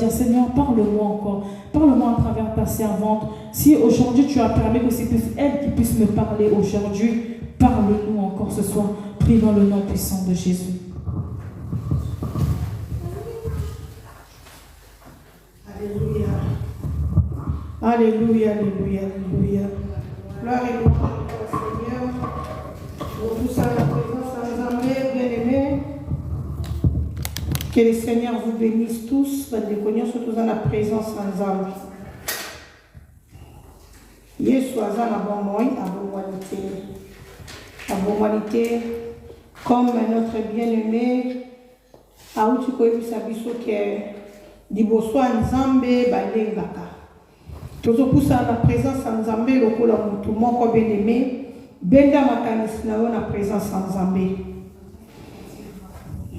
dire, Seigneur, parle-moi encore. Parle-moi à travers ta servante. Si aujourd'hui tu as permis que c'est plus elle qui puisse me parler aujourd'hui, parle-nous encore ce soir. Prie dans le nom puissant de Jésus. Alléluia. Alléluia, alléluia, alléluia. Gloire et louange au Seigneur. Nous tous à la présence ensemble, bien-aimés. Que le Seigneur vous bénisse tous. Surtout dans la présence ensemble. Yesu aza na bon moi, à bonité, comme notre bien-aimé, a outi koyebisa biso ke liboso ya Nzambe balengaka. Tozopusa na présence ya Nzambe lokola mutu moko bien-aimé, benda makanisi na yo na présence ya Nzambe.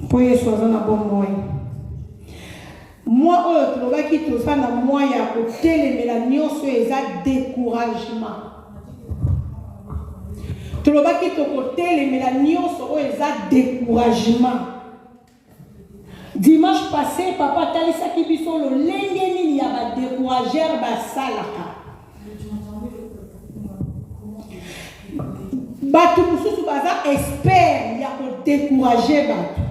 Po Yesu aza na bon moi. Moi oyo tolobaki toza na moi ya kotelemela nyonso eza découragement. Tolobaki tokotelemela nyonso oyo eza découragement. Dimanche passé, papa talisaki biso lolenge nini ya ba décourageur basalaka. Bato mosusu baza espère ya kodécourager bato.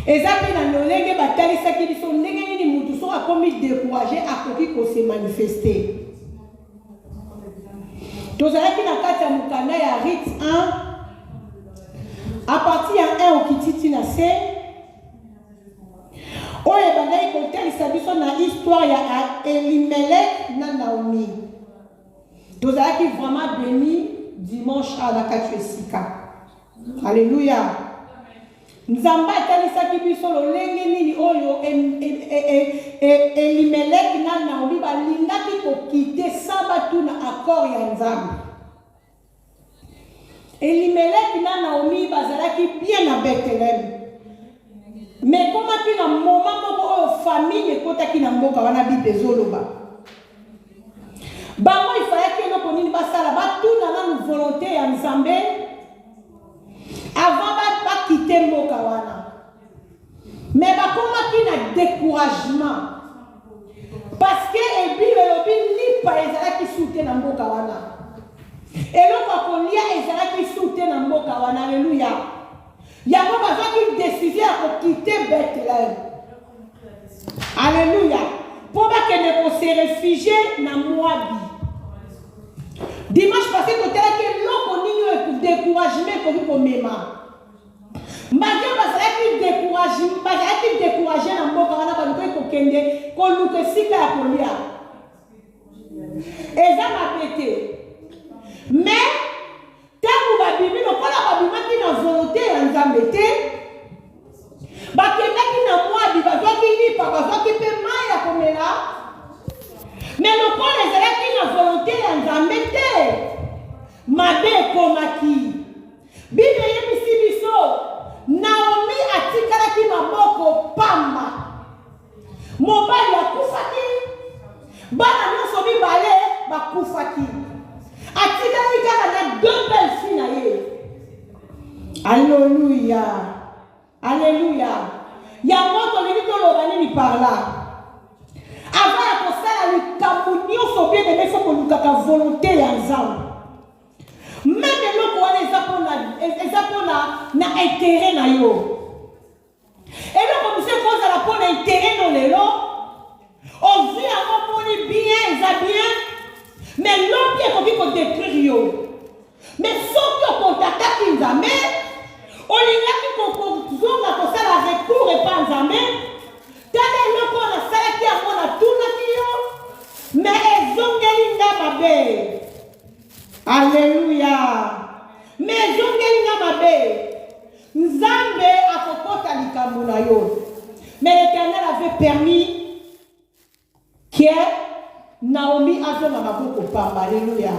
Eza pe na lolenge batalisaki biso ndenge nini mutu so akomi découragé akoki ko se manifester. Tozalaki na kati ya mukanda ya Rite 1 à partir ya 1 okititi na se oyo ebandaki kotalisa biso na histoire ya Elimelech na Naomi. Tozalaki vraiment béni dimanche à la kati esika. Alléluia. Nzamba atalisaki biso lolenge nini oyo Elimelech na Naomi balingaki kokite saba tu na accord ya Nzambe. Elimelech na Naomi bazalaki bien na Bethlehem. Mais komaki na moment moko oyo famille ekotaki na mboka wana Bible ezoloba. Bango ifayaki eloko nini basala batuna nanu volonté ya Nzambe avant bakite mboka wana. Mais bakomaki na découragement. Parce que Bible elobi lipa ezalaki sute na mboka wana. Eloko akolia ezalaki sute na mboka wana. Alléluia. Yango bazaki décision ya kokite Bethlehem. Alléluia. Pour bakende ko se réfugier na Moabi. Dimanche passé kotelaki eloko nini oyo découragement koki komema. Malgré bazalaki découragé na mboka wana baluki kokende koluka esika ya kolia. Eza mabe te. Mais tangu babimi lokola babimaki na volonté ya Nzambe te, bakendaki na Moabi bazwaki lipa bazwaki mpe mai ya komela. Mais lokola ezalaki na volonté ya Nzambe te, mabe ekomaki. Bible yebisi biso Naomi atikalaki maboko pamba. Mobali akufaki, bana nyonso mibale bakufaki. Atikali kaka na deux belles filles na ye. Alléluia. Alléluia. Yango tolingi toloba nini par là. Avant ya kosala likambo nyonso bien aimé faut kolukaka volonté ya Nzambe. Même eloko wana eza mpona na intérêt na yo. Eloko mose kozala mpona intérêt no lelo ovi yango moni bien eza bien. Mais l'homme qui est comme détruire yo. Mais sauf que contactaki Nzambe, olingaki kozonga kosala recours epa Nzambe, tala eloko na salaki yango na tunaki yo, mais ezongeli nga mabe. Alléluia. Mais ezongeli nga mabe. Nzambe akokota likambo na yo. Mais l'Éternel avait permis que Naomi a fait ma maboko pamba. Alléluia.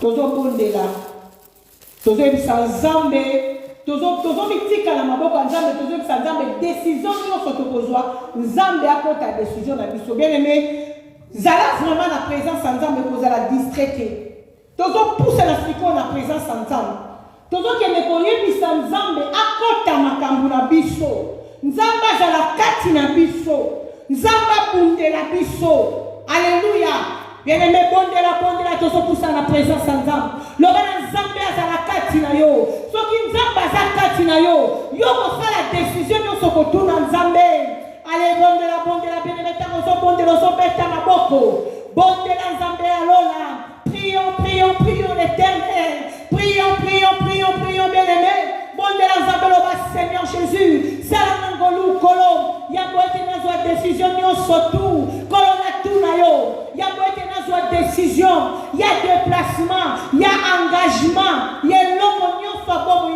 Tozo bondela. Tozo ebisa Nzambe. Tozo mitika na maboko Nzambe. Tozo ebisa Nzambe. Décision nyonso tokozwa. Nzambe akota décision na biso. Bien aimé. Zala vraiment na présence Nzambe kozala distraité. Tozo pousse na siko na présence Nzambe. Tozo kende koyebisa Nzambe akota makambo na biso. Nzamba zala kati na biso. Nzamba bundela biso. Alléluia. Bien-aimé, bondela, tozo poussa na présence ensemble. Lobana nzambe azala kati na yo. Soki nzamba azala kati na yo, yo ko la décision yo soko tuna nzambe. Allez, bondela, bien-aimé, tozo bondela, tozo beta na boko. Bondela nzambe alola. Prions l'Éternel. Prions, bien-aimé. Bondela nzambe loba Seigneur Jésus. Sala ngolu kolom. Ya boete na zo décision yo sotu. Kolona tuna yo. Il y a décision, il y a déplacement, il y a engagement, il y a l'homme soit bon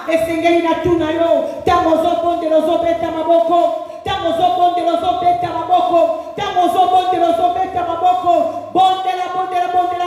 et Seigneur na tuna yo, tamozo bon de lozo beta maboko, tamozo bon de lozo beta maboko, tamozo bon de lozo beta maboko, bon de la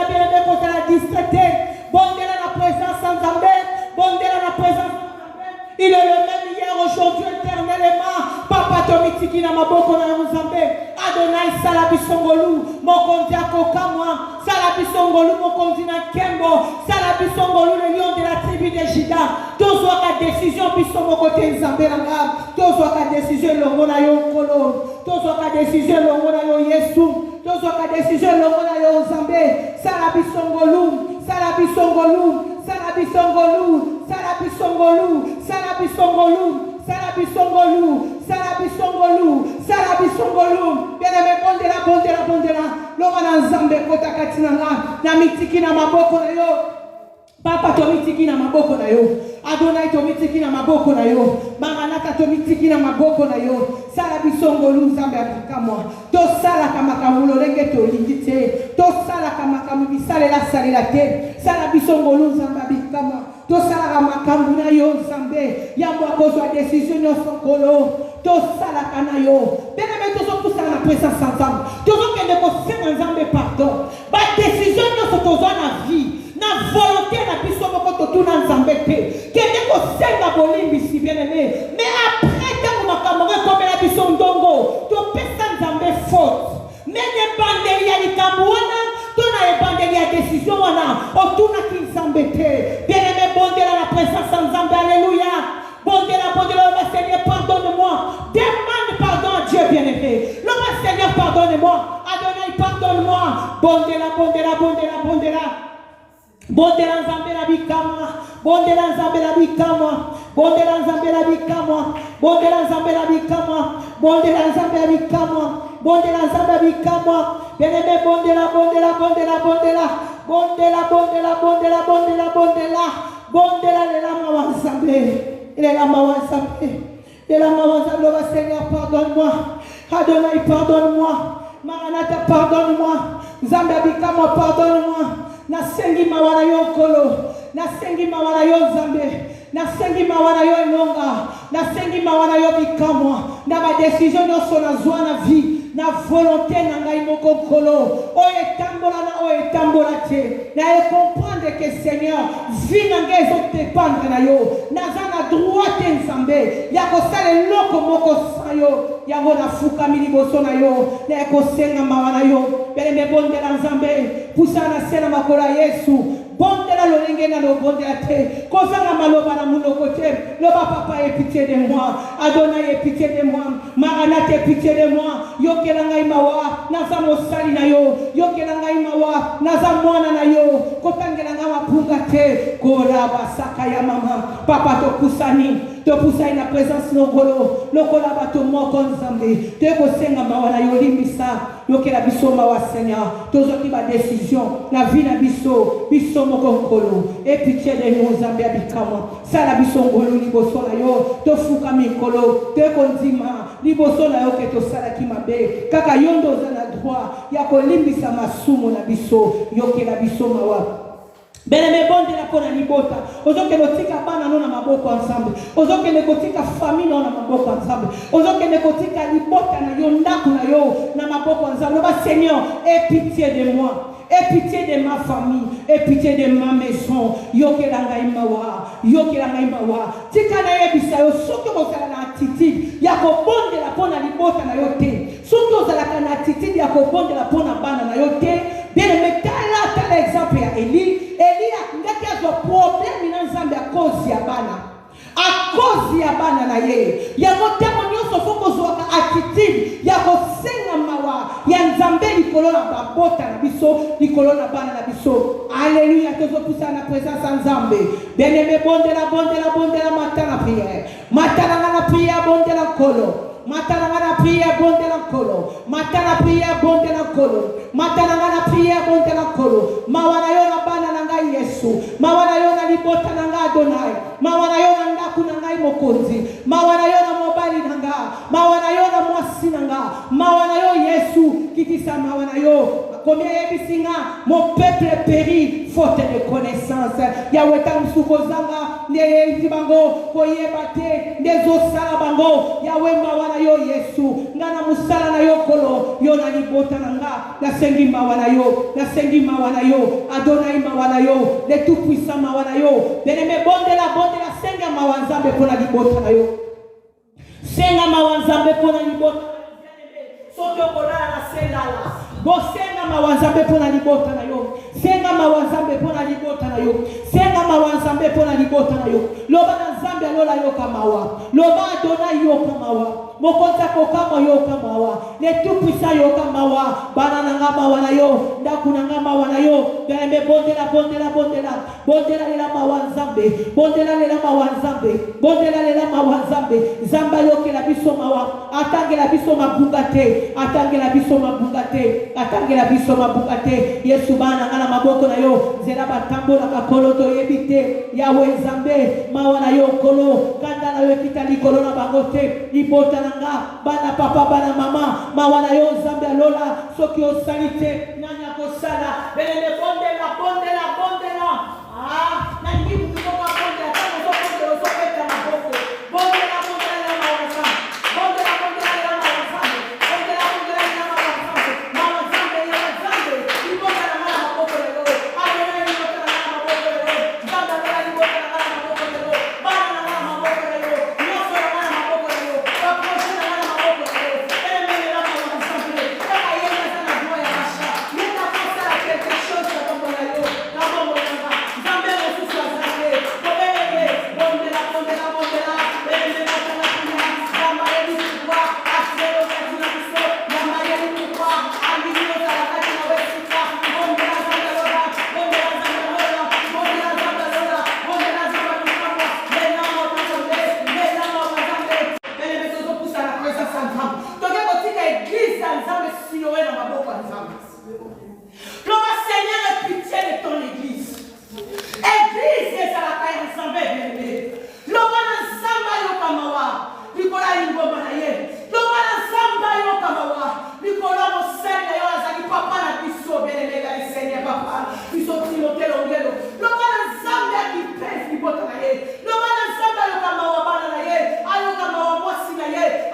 bien de côté la distraité, bon de la présence sans Zambé, bon de la présence sans Zambé. Il est le même hier, aujourd'hui, éternellement. Papa Tomitiki na maboko na Zambé. Adonai salabisongolu, mokonzi akokamwa, salabisongolu, mokonzi na Kembo, salabisongolu, le lion de la tribu de Juda. Tozwa ka décision biso mokote Nzambe langa, tozwa ka décision longo na yo kolo, tozwa ka décision longo na yo Yesu, tozwa ka décision longo na yo Nzambe, salabisongolu, salabisongolu, salabisongolu, salabisongolu, salabisongolu. Salabisongolu. Bien-aimé, bondela. Loma na nzambe kota katina na mitiki na maboko na yo. Papa to mitiki na maboko na yo. Adonai to mitiki na maboko na yo. Maranatha to mitiki na maboko na yo. Salabisongolu nzambe abikamwa. To sala kama kamulo lenge to lingite. To sala kama kamubi salela te. Salabisongolu nzambe abikamwa. To sala makambu na yo nzambe yambo akozwa décision nyonso kolo to sala kana yo bien-aimé tozo kusala na présence ensemble tozo kende kosenga nzambe pardon ba décision nyonso tozwa na vie na volonté na biso moko totuna nzambe te kende kosenga bolimbisi bien-aimé mais après tango makambo ekomela biso ndongo topesa nzambe faute nene bandeli ya likambo wana tona ebandeli ya décision wana otuna ki nzambe te bien-aimé bondela la présence en Zambé, alléluia. Bondela, Seigneur, pardonne-moi. Demande pardon à Dieu, bien-aimé. Le Seigneur, pardonne-moi. Adonai, pardonne-moi. Bondela. Bondela Zambé la bikama. Bondela Zambé la bikama. Bondela Zambé la bikama. Bondela Zambé la bikama. Bondela Zambé la bikama. Bondela Zambé la bikama. Bien-aimé, bondela. Bondela le lama wa Nzambe. Le lama wa Nzambe, Seigneur, pardonne-moi. Adonai, pardonne-moi. Maranatha, pardonne-moi. Nzambe abikama, pardonne-moi. Nasengi mawana yo kolo. Nasengi mawana yo Nzambe. Nasengi mawana yo elonga. Nasengi mawana yo bikamwa. Na ba décision nyonso nazwa na vie. Na volonté na ngai moko kolo o etambola te na e comprendre que Seigneur vie na ngai zo dépendre na yo naza na droit te Nzambe ya kosala eloko moko sa yo yango nafukami liboso na yo na ekosenga mawa na yo bien-aimé bondela Nzambe pusa na se na makolo ya Yesu bondela lolenge na lobondela te kozanga maloba na munoko te loba papa aie pitié de moi Adonai aie pitié de moi Maranatha aie pitié de moi yokela ngai mawa naza mosali na yo yokela ngai mawa naza mwana na yo kotangela ngai mapunga te koraba saka ya mama papa topusani na présence longolo lokola bato moko Nzambe tokosenga mawa na yo limbisa yokela biso mawa Seigneur tozoki ba décision na vie na biso moko nkolo et pitié de nous Nzambe abikama sala biso ngolo liboso na yo tofuka mikolo tekondima liboso na yo ke tosala ki mabe kaka yondo za na droit ya kolimbisa masumu na biso yokela biso mawa bien-aimé bondela pona libota ozokende kotika bana no na maboko ensemble ozokende kotika famille no na maboko ensemble ozokende kotika libota na yo ndako na yo na maboko ensemble ba Seigneur aie pitié de moi aie pitié de ma famille aie pitié de ma maison yokela ngai mawa tika na yebisa yo soki kozala na attitude ya kobondela pona libota na yo te soki ozalaka na attitude ya kobondela pona bana na yo te bien-aimé tala exemple ya Eli akingaki azwa problème na Nzambe à cause ya bana cause ya bana na ye yango ntango nyonso fo kozwaka attitude ya kosenga mawa ya nzambe likolo na babota na biso likolo na bana na biso. Alléluia. Tozopusa na présence ya nzambe. Bien-aimé, bondela matana prière. Matana prière bondela kolo. Matana prière bondela kolo. Matana prière bondela kolo. Matana prière bondela kolo. Mawana yo na bana na ngai Yesu. Mawana yo na libota na ngai Adonai. Mawana yo na ndaku na ngai Mokonzi. Mawana yo na mobali na ngai. Mawana yo na mwasi na ngai. Mawana yo Yesu kitisa mawana yo. Combien yebisinga mon peuple périt faute de connaissance. Yahweh tamsuko zanga ne bango koyebate ndezo sala bango Yahweh mawana yo Yesu ngana musala na yo kolo yo na libota nanga la sengi mawana yo Adonai mawana yo le tout puissant mawana yo bien-aimé bondela senga mawanzambe pona libota na yo senga mawanzambe pona libota soki okolala na selala bosenga mawanzambe pona libota na yo senga mawanzambe pona libota na yo senga mawanzambe pona libota na yo loba na nzambe alola yo kamawa loba Adonai yo kamawa mokonza kokama yo kamawa le tout puissant yo kamawa bana na ngama wana yo ndaku na ngama wana yo bembe bondela lela mawanzambe bondela lela mawanzambe zamba yo kela biso mawa atangela biso mabunga te Yesu bana ngala maboko na yo zela batambola bakolo to yebite Yahweh nzambe mawana yo kolo kanda na yo kitali kolo na bangote libota nanga bana papa bana mama mawana yo nzambe alola soki osalite nanya kosala belele bondela na ngibu kutoka bondela kama bondela soketa maboko bondela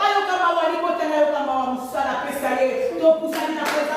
Ayo kama walipota na yo kama wa musala pesa ye to kusali na pesa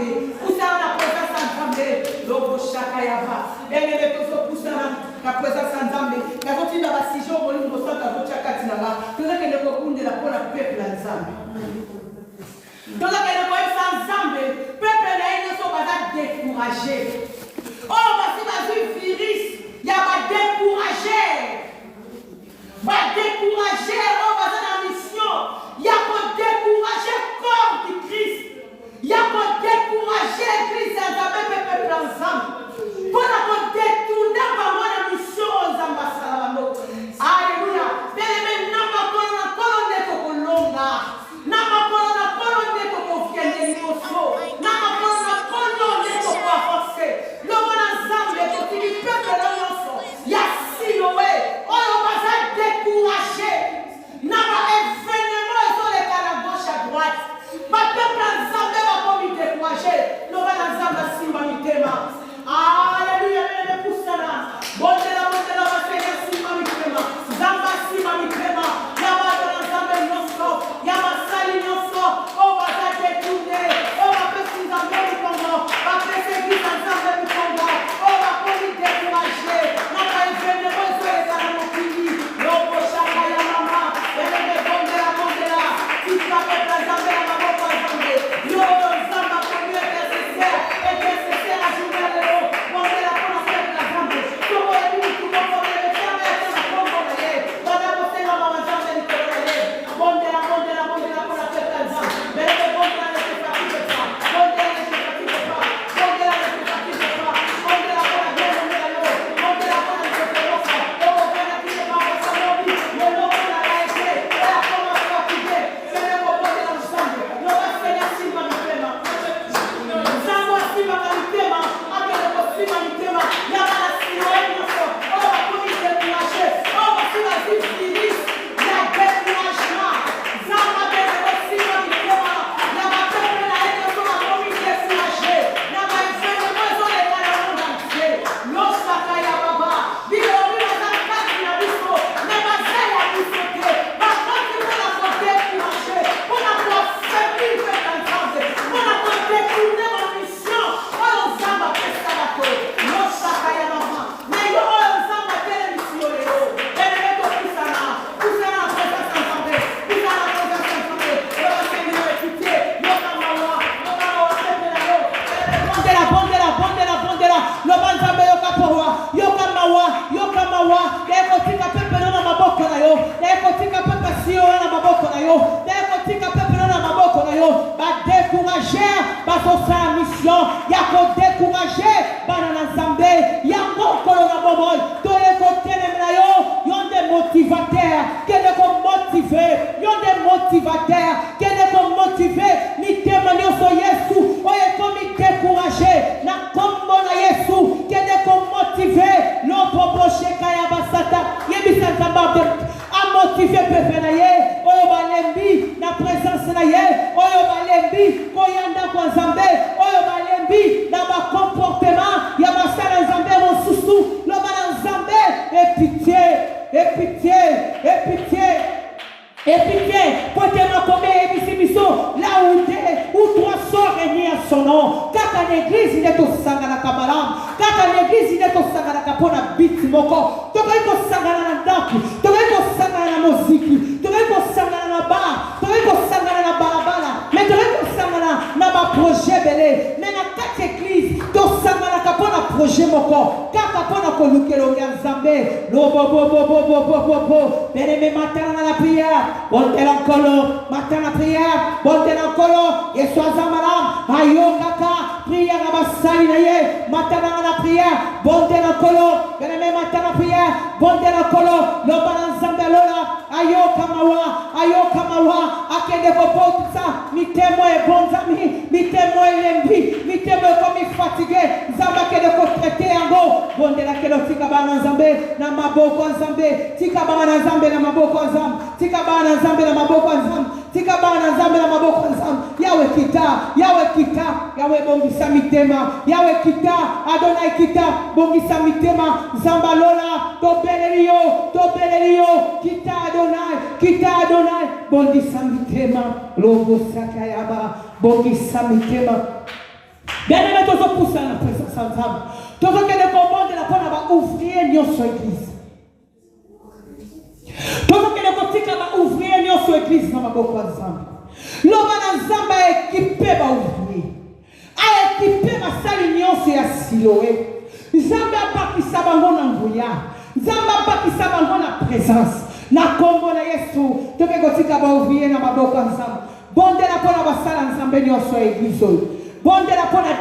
Nzambe. Poussana na présence ya Nzambe. Lobo shaka yaba. Bien-aimé tozo poussana na présence ya Nzambe. Kazotinda basijo bolingo santa zochaka tinanga. Tozakende kokundela mpona peuple ya Nzambe. Tozakende koyebisa Nzambe. Peuple na ye nyonso baza découragé. Oh, basi bazwi virus ya badécouragé. Badécouragé, oh, baza na mission. Ya kodécouragé corps du Christ. Ya kodécouragé Christ ya Nzambe peuple ya Nzambe. Mpona kodétourne bango na mission oyo Nzambe asala bango. Alléluia. Bien-aimé, na makolo na kolo nde tokolonga. Na makolo na kolo nde tokokende nyonso. Na makolo na kolo nde tokoavance. Longo na Nzambe totili peuple na nyonso. Ya Siloé oyo baza découragé. Na baévénement ezoleka na gauche à droite. Bapeuple ya Nzambe bakomi découragé. Longo na Nzambe asimba mitema. Alléluia, bien-aimé, poussana. Bondela bondela basenya simba mitema. Nzambe asimba mitema. Ya bato na Nzambe nyonso. Ya basali nyonso. Oh, baza détourné. Oh, bapesi Nzambe mikongo. Bapesi église ya Nzambe mikongo. Oh, bakomi découragé. Na baévénement ezoleka na mokili. Lobo shaka ya mama. Bien-aimé, bondela bondela. Tika peuple ya Nzambe na maboko ya Nzambe. Yo Nzambe akomi intercesseur. Intercesseur ya journée lelo. Bondela mpona peuple ya Nzambe. Toko yebi mituko bondela Nzambe ete na kombo na ye. Bana kosenga mama Nzambe likolo na ye. Bondela bondela bondela mpona peuple ya Nzambe. Beleke bondela ne se fatigue pas. Bondela ne se fatigue pas. Bondela ne se fatigue pas. Bondela mpona bien na yo. Bondela mpona nzokeloka. Oko bana kile mama Salobi. Leloko na baeke. Ela koma fatigue. Sele ko bondela Nzambe. Loba senya simba mitema. Nzambe asimba mitema. Akele kosimba mitema. Ya bana Siloé nyonso. Oh, bakomi découragé. Oh, basi bazwi virus ya découragement. Nzambe abele kosimba mitema. Ya bapeuple na ye nyonso bakomi découragé. Na baévénement ezoleka na monde entier. Losaka ya baba. Bilobi baza kati na biso. Me baza ya biso te. Bakoti mpona kodécouragé. Mpona koaffaiblir peuple ya Nzambe. Mpona kodétourne ma mission. Oyo Nzambe apesa bato. Losaka ya mama. Na yo oyo Nzambe atelemisi yo lelo. Bien-aimé, topusana. Pusana na présence ya Nzambe. Pusana na présence ya Nzambe. Yoka senge yo écouter. Yoka mawa. Yoka mawa peuple na yo. Bondela bondela bondela bondela. Loba Nzambe yoka porwa. Yoka mawa. Yoka mawa. Ekotika peuple na maboko na yo. Ekotika peuple sio na maboko na yo. Ekotika peuple na maboko na yo. Ba décourager bazosa mission. Ya ko décourager bana na Nzambe. Ya ngokolo na boboy. Toye ko telem na yo. Yonde motivateur. Kene ko motiver. Yonde motivateur. Kene ko motiver. Mitema nyonso Yesu. Oye komi décourager. Na kombo na Yesu. Kene ko motiver. Lopopo sheka ya basata. Yebisa Nzambe a motiver pepe na ye. Oyo balembi na présence na ye. Oyo balembi koyanda kwa Nzambe. Oyo balembi na ba comportement ya basala Nzambe mosusu. Loba na Nzambe. Et pitié. Et pitié. Et pitié. Et pitié. Côté ma combe et bisimiso. Là où trois sœurs réunis à son nom. Kaka l'église il est au sangana kabalam. Kaka l'église il est au sangana kapona bit moko. Toka iko sangana na ndaku. Toka iko sangana na muziki. Toka iko sangana na bar. Toka iko sangana na balabala. Mais toka iko sangana na ba projet belé. Mais na kaka église to sangana kapona projet moko. Kaka pona ko lukelo ya Nzambe. Lo bo bo bo bo bo bo bo bo. Bien-aimé, matin dans la prière. Bonne encore, matin la prière, bonne encore, et sois en malam, ayo kaka, prière à Bassali naye, matin la prière, bonne encore, bien-aimé, matin la prière, bonne encore, le balan Zambalola, ayo kamawa, akende popo tout ça, mi témoin et bons amis, mi témoin et lembi, mi témoin comme il fatigué, Zamba kende ko traité en go, bonne la kelo tika bana Zambe, na maboko Zambe, tika bana Zambe na maboko Zambe, tika bana Zambe na maboko Zambe, tika bana Zambe na maboko Zambe, yawe kita, yawe bongisa mitema, yawe kita, Adonai kita, bongisa mitema, Zambalola, tobelelio, kita Adonai, bongisa mitema, logo sakayaba, bongisa mitema. Bien-aimé, tu as poussé à la présence ensemble. Tu as que les commandes de la bonne va ouvrir notre église. Tu as que les côtés va ouvrir notre église dans ma boque ensemble. L'homme ensemble a équipé va ouvrir. A équipé ma salle union c'est à Siloé. Zamba pas qui s'abandonne en brouillard. Zamba pas qui s'abandonne en présence. Na combo na Yesu. Tu as que va ouvrir dans ma boque ensemble. Bon de la bonne va salle ensemble notre église. Bon de la bonne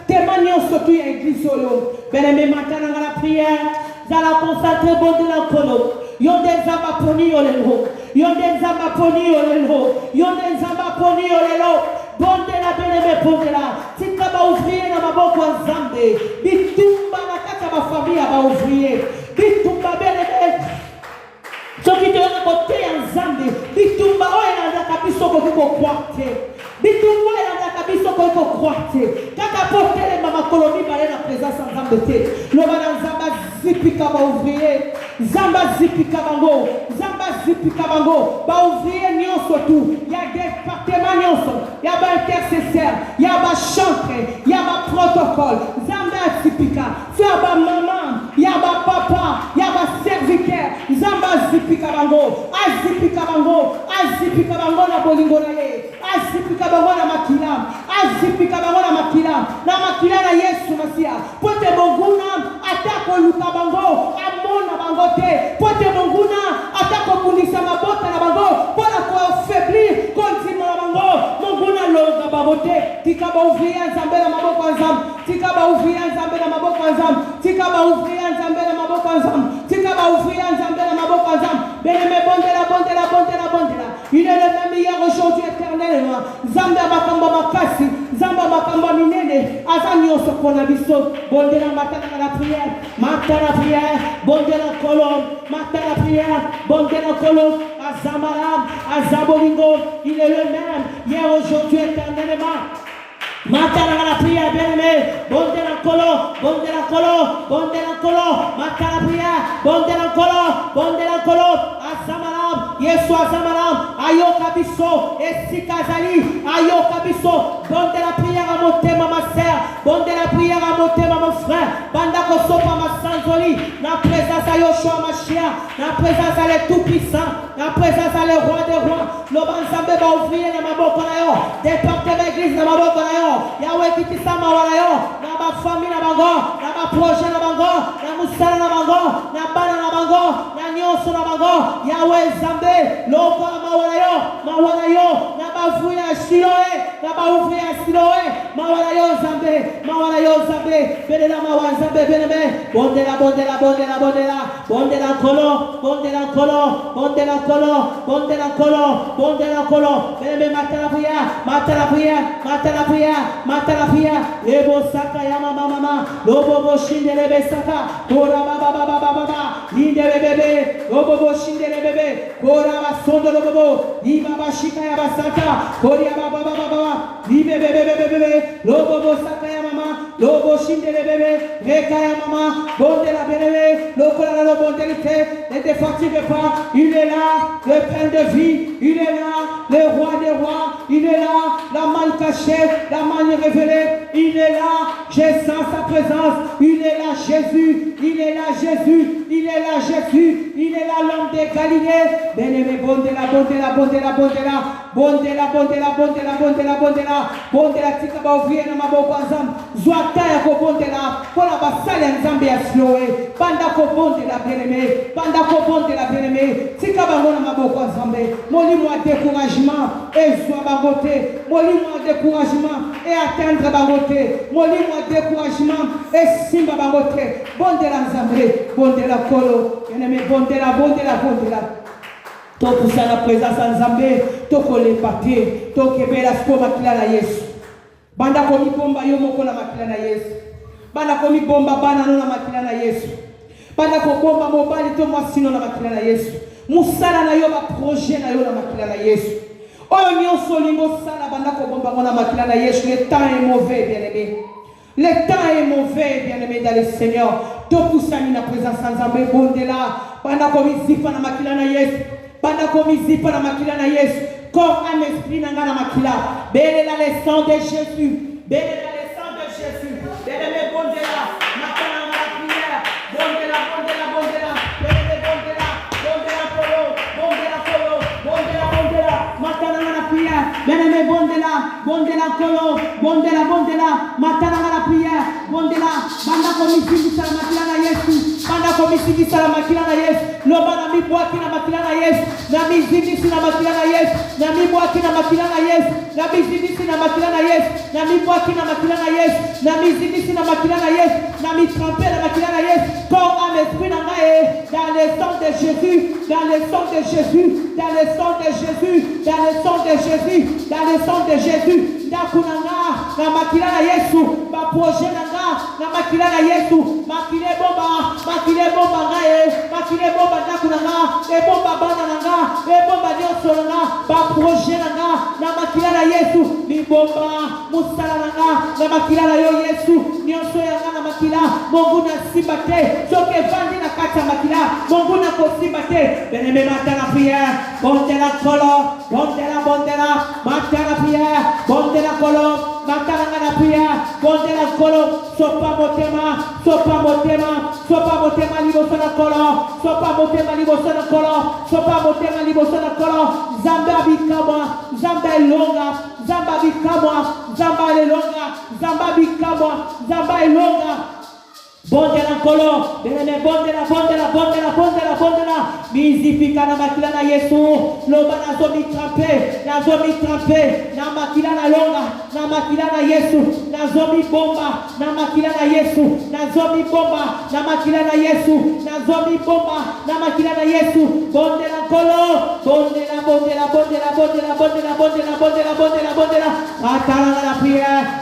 témoignage surtout à l'église solo. Bien-aimé, maintenant dans la prière, dans la consacrer bon de la colo. Yon des abaponi olelo. Yon des abaponi olelo. Yon des abaponi olelo. Bon de la bien-aimé bon de la. Si tu vas ouvrir dans ma boque en Zambé. Bitumba la kaka ma famille va ouvrir. Bitumba bien-aimé. Ce qui te raconte en Zambé. Bitumba oye na kabiso ko kwate. Bitumba na kabiso ko kwate. Kaka porte les mama Colombie balé la présence en Zambé. Le madame Zamba zipika va ouvrir. Zamba zipika bango. Zamba zipika bango. Va ouvrir nyonso tout. Il y a des départements nyonso. Il y a des intercesseurs. Il y a des chantres. Il y a des protocoles. Zamba zipika. Il y a des maman. Il y a des papa. Il y a des serviteurs. Zamba zipika bango. Azipika bango. Azipika bango na bolingo na ye. Azipika bango na makila. Azipika bango na makila. Na makila na Yesu Masia. Pote bonguna atako luka bango. Amona bango te. Pote bonguna atako kunisa mabota na bango. Pona ko affaiblir kontima na bango. Monguna loga babote. Tika ba ouvrir nzambe na maboko nzambe. Tika ba ouvrir nzambe na maboko nzambe. Tika ba ouvrir nzambe na maboko nzambe. Tika ba ouvrir nzambe na maboko nzambe. Bien-aimé, bondela. Il est le même hier, aujourd'hui, éternellement. Zamba makamba makasi. Zamba makamba minene. Azanyo sokona biso. Bondela matana la prière. Matana prière. Bondela kolom. Matana prière. Bondela kolom. Azamaram. Azabolingo. Il est le même hier, aujourd'hui, éternellement. Matana la prière, bien-aimé. Bondela kolo. Bondela kolo. Bondela kolo. Matana prière. Bondela kolo. Bondela kolo. Azamaram. Yesu azamaram. Ayoka biso. Esikazali. Ayoka biso. Bondela prière à mon thème, ma sœur. Bondela prière à mon thème, mon frère. Banda kosopa ma sanzoli. La présence à Yoshua Mashiach. La présence à les tout-puissants. La présence à les rois des rois. L'Oban Zambé va ouvrir dans ma boca na yo. Département église dans ma boca na yo. Yahweh qui t'isama wala yo. Na ma famille na bango. Na ma projet na bango. Na musala na bango. Na bana na bango. Na nyonso na bango. Yahweh Zambé. Loko ma wala yo. Ma wala yo. Na ma vuya Siloé. Na ma ouvrir Siloé. Ma wala yo Zambé. Ma wala yo Zambé. Benela ma wala Zambé. Beneme. Bondela. Bondela kolo. Bondela kolo. Bondela kolo. Bondela kolo. Bondela kolo. Beneme matala prière. Ebo saka ya mama. Lobo bo shindele be saka. Kora baba. Inde bebe. Lobo bo shindele bebe. Kora ba sondo lobo. Iba ba shika ya basaka. Koria baba. Ibe bebe. Lobo bo saka ya mama. Lobo shindele bebe. Reka ya mama. Bondela bebe. Lokola la bondelite. Ne te fatigue pas. Il est là, le pain de vie. Il est là, le roi des rois. Il est là, la manne cachée, la manne révélée. Il est là, j'ai sens sa présence. Il est là, Jésus. Il est là, l'homme de Galilée. Bien-aimé, bondela. Bondela, tika ba ouvrir na maboko ensemble. Zwata ya ko bondela. Kola ba sale nzambe ya sloé. Banda ko bondela bien-aimé. Tika ba ngona maboko ensemble. Molimo a découragement et soit bagoté. Molimo a découragement et atteindre bagoté. Molimo a découragement et simba bagoté. Bondela nzambe. Bondela kolo. Bien-aimé, bondela. Toko sa la présence en Zambé, toko le papier, toko bela sko makila na Yesu. Banda ko mi bomba yo moko na makila na Yesu. Banda ko mi bomba bana no na makila na Yesu. Banda ko bomba mobali to mwasino na makila na Yesu. Musala na yo ba projet na yo na makila na Yesu. Oyo nyonso lingo sala banda ko bomba na makila na Yesu. Le temps est mauvais, bien-aimé. Le temps est mauvais, bien-aimé dans le Seigneur. Toko sa na présence en Zambé bondela. Banda ko mi zifa na makila na Yesu. Banda komizipa na makila na Yesu. Corps, âme, esprit, nanga na makila. Béné dans le sang de Jésus. Béné dans le Bien-aimé, bondela, kolo, bondela, matana la prière, bondela, banda komisi sala makila na Yesu, banda komisi sala makila na Yesu, loba na mi boaki na makila na Yesu, na mi zibisi na makila na Yesu, na mi boaki na makila na Yesu, na mi zibisi na makila na Yesu, na mi boaki na makila na Yesu, na mi zibisi na makila na Yesu, na mi trempe na makila na Yesu, corps, âme, esprit na ngae, dans le sang de Jésus, dans le sang de Jésus, dans le sang de Jésus, dans le sang de Jésus, dans le sang de Jésus, ndakunanga na makila na Yesu, ba projet nanga na makila na Yesu, makile bomba ngae, makile bomba ndakunanga, e bomba bana nanga, e bomba nyonso nanga, ba projet nanga na makila na Yesu, ni bomba musala nanga na makila na yo Yesu, nyonso yanga na makila, Mungu na simba te, soke vandi na kata makila, Mungu na kosimba te, bien-aimé matin la prière, bonde la kolo, matin la prière, bonde la kolo, matin la prière, bonde la kolo, sopa motema liboso na kolo, sopa motema liboso na kolo, zamba bikamwa, zamba elonga, zamba elonga, bondela kolo, benene bondela, mizifika na makila na Yesu, loba nazo mi trempe, na makila na longa, na makila na Yesu, nazo mi bomba, na makila na Yesu, nazo mi bomba, na makila na Yesu, nazo mi bomba, na makila na Yesu, bondela kolo, bondela,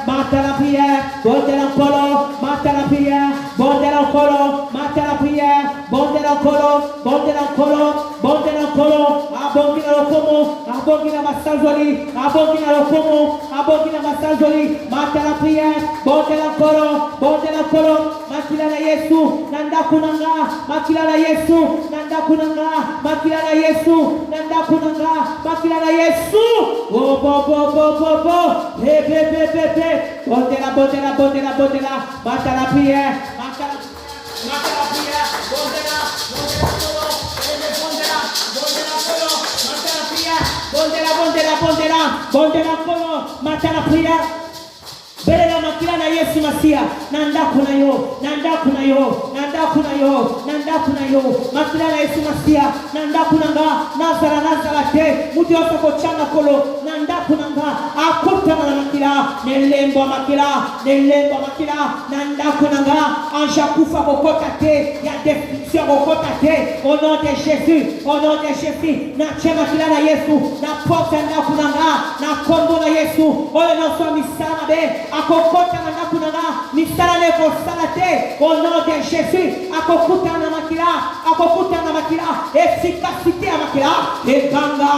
mata la prière, bondela kolo, mata la prière, bondela kolo, mata la prière, bondela kolo, abongina masazoli, mata la prière, bondela kolo, makila na Yesu, nanda kunanga, makila na Yesu, bondela, mata la prière, bondela kolo, mata la prière. Belela makila na Yesu Masia, nanda kuna yo, makila na Yesu Masia, nanda kunanga, nazara te, muti osa kochanga kolo, nanda kunanga, akutana na makila, nelembo makila, nanda kunanga, anja kufa kokota te, ya destruction kokota te, au nom de Jésus, na chema makila na Yesu, na porte nanda kunanga, na kombo na Yesu, oyo na so misana be, akokota na kunanga, misala ne kosala te, au nom de Jésus, akokuta na makila, efficacité à makila, eganga,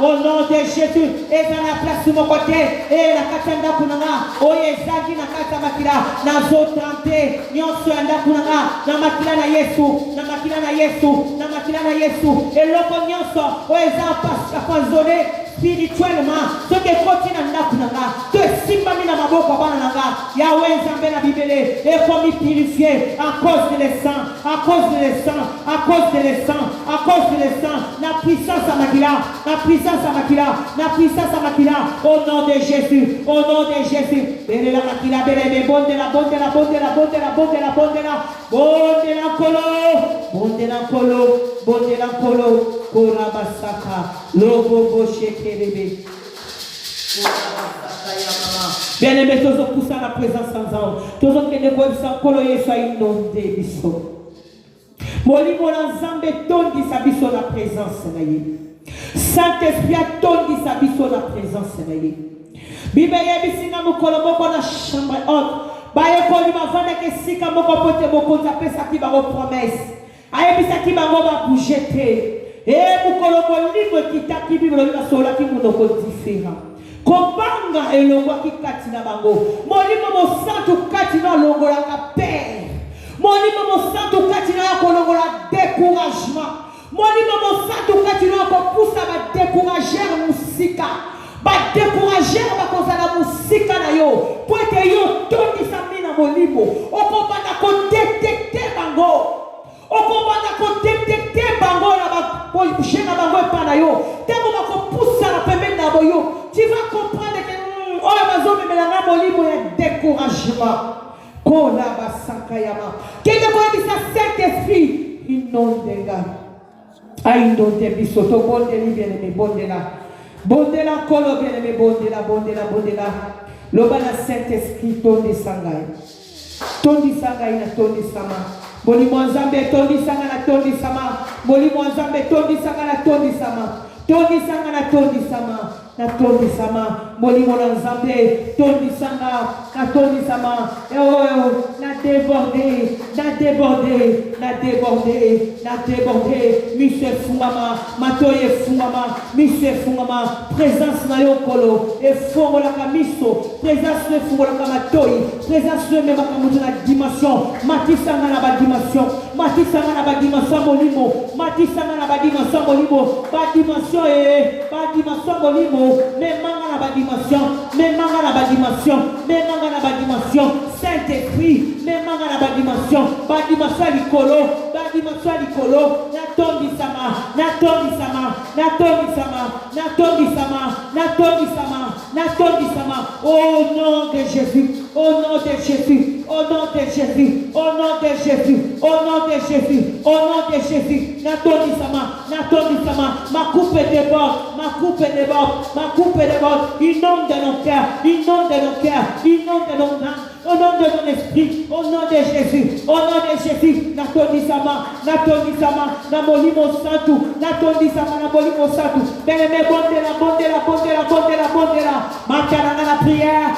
au nom de Jésus, et dans la place de mon côté, et la katanda kunanga, oye zagi na kata makila, na zo trempe, nyonso anda kunanga, na makila na Yesu, et loko nyonso, oye za pasonné spirituellement, ce qui continue à kunanga, te simbami na maboko bana nanga, Yahweh Nzambe na Bibele, et comme il purifier à cause de les sangs, la puissance à makila, au nom de Jésus, belle la makila, belle, bondela kolo, korabasaka, lobo shekelebe. Bien-aimé, tous on pousse à la présence sans âme. Tous on qui ne voient sans coloyer soit inondé, biso. Molimo na Nzambe tondi sa biso la présence na ye. Saint-Esprit a tondi sa biso la présence na ye. Bible yebisi na mukolo moko na chambre haute. Baye koli mavanda ke sika moko pote moko zapesa ki ba promesse. Ayebisa ki ba ba bouger te. Mukolo molimo kitaki Bible na sola ki munoko différent. Kobanga elongwa kikati na bango. Molimo mo santu kati na longola ka paix. Molimo mo santu kati na kolongola découragement. Molimo mo santu kati na ko poussa ba décourager musika. Ba décourager ba kozala musika na yo. Po ete yo tondi samina molimo. Okobanda ko détecter bango. Okobanda ko tu vas comprendre que oh mazo me melanga molimo ya découragement. Kola basakayama. Qu'est-ce que dit ça Saint-Esprit inonde nga. Inonde bisoto bonde li bien aimé bonde la. Bonde la kolo bien aimé bonde la. Loba la Saint-Esprit tondi sangai. Tondi sangai na tondi sama. Boli mwanzambe tondi sanga na tondi sama. Boli mwanzambe tondi sanga na tondi sama. Tondi sanga na tondi sama. Na tondi sama. Boli mwanzambe tondi sanga na tondi sama. Na déborder. Monsieur Fumama, Matoye Fumama, Monsieur Fumama, présence na yo kolo, et fongo la kamiso, présence de fongo la kamatoyi, présence de même kamuto na dimension, matisanga na ba dimension, molimo, matisanga na ba dimension molimo, ba dimension molimo, même manga na ba dimension, Saint-Esprit, même manga na ba dimension likolo, na tondi sama, au nom de Jésus, na tondi sama, ma coupe déborde, inonde de nos cœurs, au nom de mon esprit, au nom de Jésus, na tondi sama, na molimo santu, bien-aimé, bondela, mataranga la prière,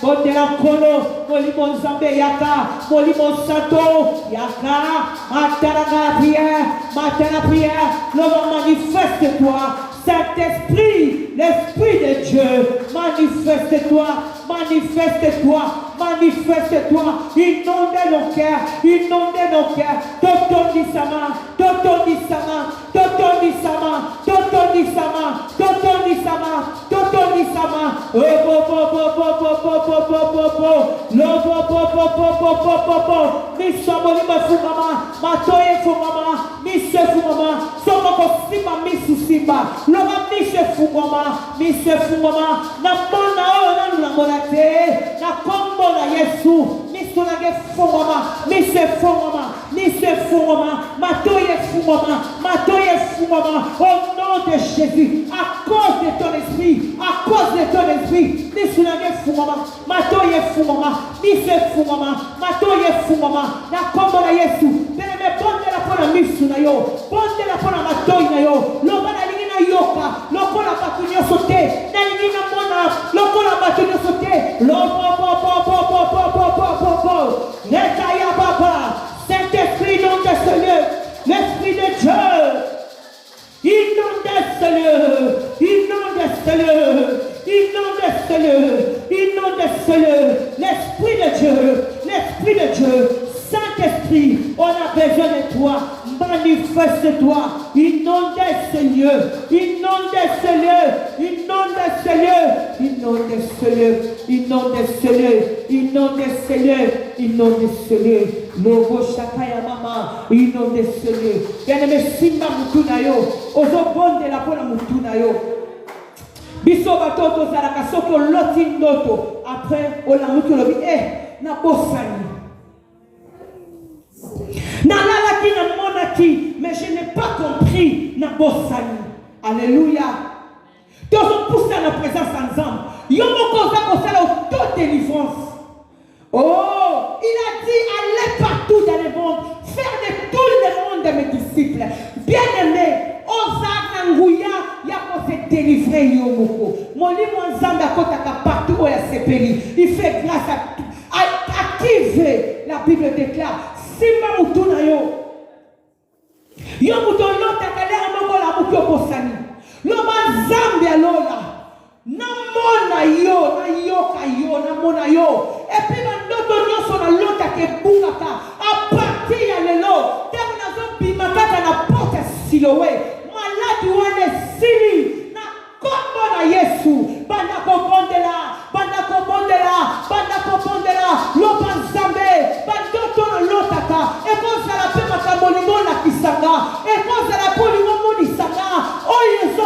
bondela kolo, molimo zambe yaka, molimo santo, yaka, mataranga la prière, l'homme manifeste-toi, Saint-Esprit, l'Esprit de Dieu, manifeste-toi, inonde nos cœurs, totondi sama, au nom de Jésus, à cause de ton esprit, na kombo na Yesu, bene bonde la pona misu na yo, bonde la pona matoi na yo, loba na lingi na yoka, lokola batu nyoso te, na lingi na mona, lokola batu nyoso te, Neta ya papa, Saint-Esprit inonde ce lieu, l'Esprit de Dieu, inonde ce lieu, l'Esprit de Dieu, Saint-Esprit, on a besoin de toi, manifeste-toi, inonde ce lieu, Lobo shakaya mama, inonde ce lieu. Bien-aimé, simba mutunayo, ozo bonde la pona mutunayo. Biso batoto zaraka soko loti ndoto. Après, on a mutu lobi, na bosani. Na lalaki na monaki, mais je n'ai pas compris na bosani. Alléluia. Tous on pousse dans la présence ensemble. Yomoko zako sala auto-délivrance. Oh, il a dit, allez partout dans le monde, faire de tout le monde de mes disciples. Bien-aimés, Ozananguya, yako se délivrer yomoko. Molimo nzambe akotaka partout où il sepeli. Il fait grâce à qui veut. La Bible déclare, Simba mutuna yo. Yo mutono takalera moko la mukyo bosani. Loma nzambe alola. Namona yo, na yoka yo, namona yo. Et puis ndoto nyonso na lota ke bungaka. A partir ya lelo, temo nazo bimakaka na porte Siloé. Maladi wane sili na kombo na Yesu. Banda kobondela. Loba nzambe, bandoto na lotaka. Ekozala pe makambo lingo na kisanga. Ekozala po lingo monisanga. Oyo ezo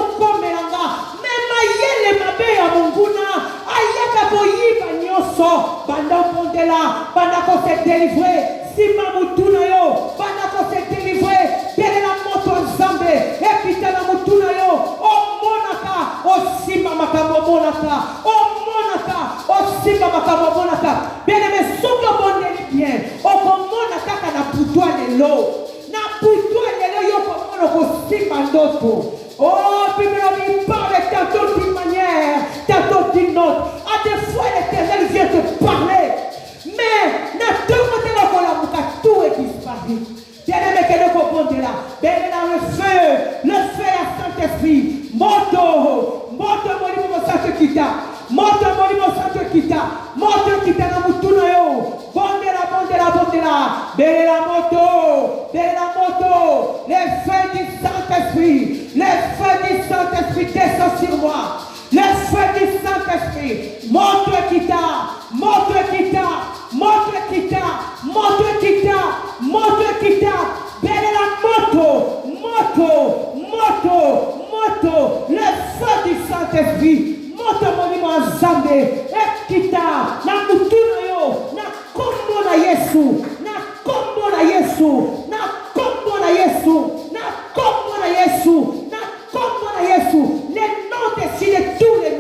se délivrer. Simba mutuna yo. Bandako se délivrer. Belle la moto ensemble. Et puis la mutuna yo. Oh monaka. Oh simba makamo monaka. Oh monaka. Oh simba makamo monaka. Bien aimé, soka bonne bien. Oh monaka kana putwa de l'eau. Na putwa de l'eau yo komono ko simba ndoto. Oh, Bible il parle tantôt d'une manière, tantôt d'une autre. À des fois, l'Éternel vient te parler. Mais, n'a deux côtés là pour la mouka, tout est disparu. Bien-aimé, qu'elle est comprendre là. Bien dans le feu à Saint-Esprit. Moto, molimo Saint Kita. Moto, molimo Saint Kita. Moto, Kita na mutuna yo. Bondela. Bien la moto. Les feux du Saint-Esprit. Les feux du Saint-Esprit descendent sur moi. Les feux du Saint-Esprit. Montre Kita. Belle la moto. Les feux du Saint-Esprit. Moto monimo ensemble. Et Kita. Na mutuna yo. Na kombo na Yesu. Les noms dessus de tous les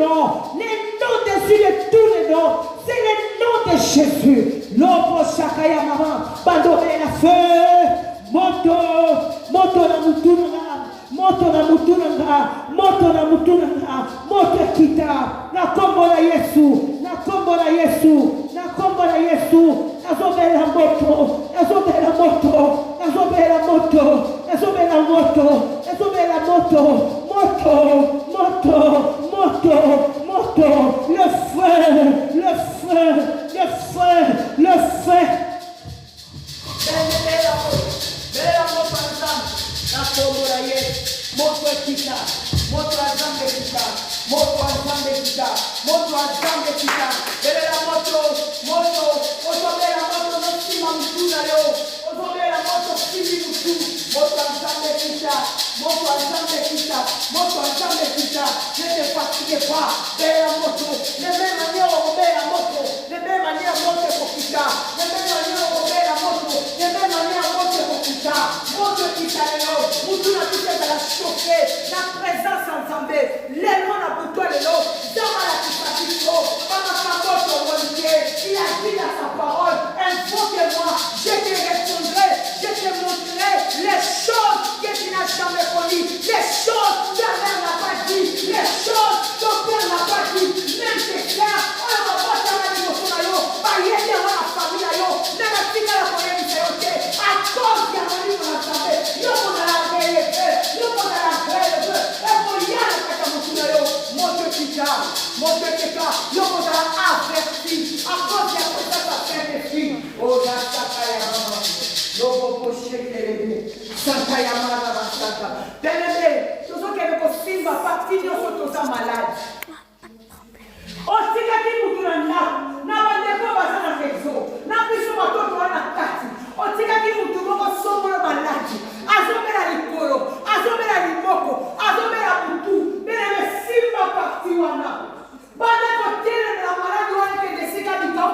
noms. C'est le nom de Jésus. Lobo Shakaya Maman. Bandome la feu. Moto na mutunanga. Moto Kita. Na kombo na Yesu. Azobela moto. Le feu. Ne te fatiguez pas, belle la moto. De même manière, on met la moto. De même manière, monte pour Kita. De même manière, on met la moto. De même manière, monte pour Kita. Monte Kita, Moutou n'a tout à la chauffer. La présence ensemble. L'élément n'a pour toi, dans la Kita, pendant sa moto, il a dit à sa parole, invoque-moi, je te répondrai, je te montrerai les choses que tu n'as jamais connues, les choses que ta mère n'a pas dit, les choses que ton père n'a pas dit, même tes frères, on ne va pas faire la dévotion à eux, pas y aller dans la famille à eux, même la fille à la première différence, à cause de la famille qu'on a savé, nous on a la grève, nous on a la grève, et pour y aller à la dévotion à eux, monte Kita, nous on a averti, à cause de la présence à Saint-Esprit, oh la Sakayama, Lobo Poché, Sakayama, bien-aimé, tout ce qui est possible va partir de ce malade. Aussi, quand vous avez pas besoin de réseau, n'a plus sur votre tour à la aussi, quand vous avez sombre malade, azomé la licoro, azomé la limoko, azomé la poutou, bien-aimé, s'il va partir, pendant que la maladie on est décidé d'y na